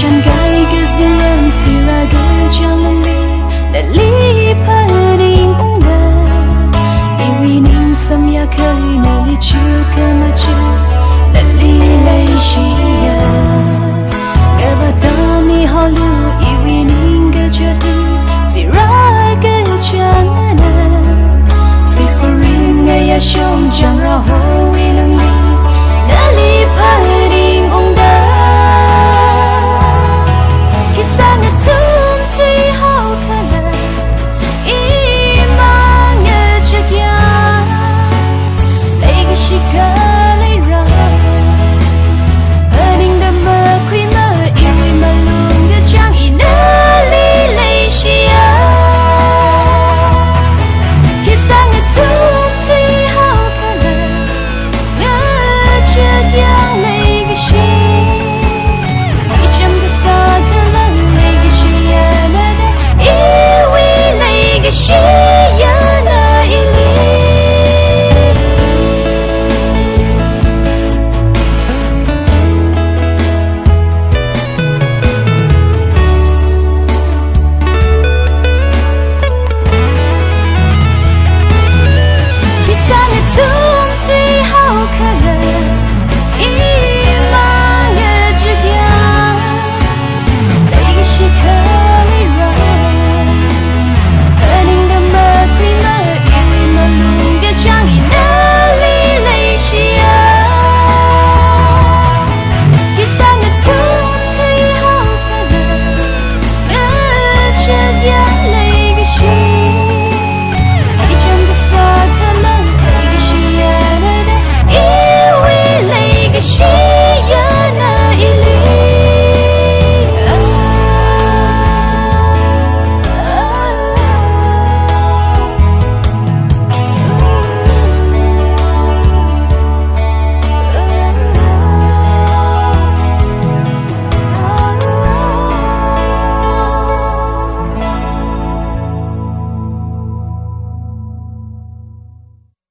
Shan gai ke zuyang sira ge chang li da li pa ning ung da iwi ning sam ya kai na li chu ka ma chu da li lai shi ya ga ba da mi ha lu iwi ning ge chu li sira ge chang na si for ring ya shong chang ra ho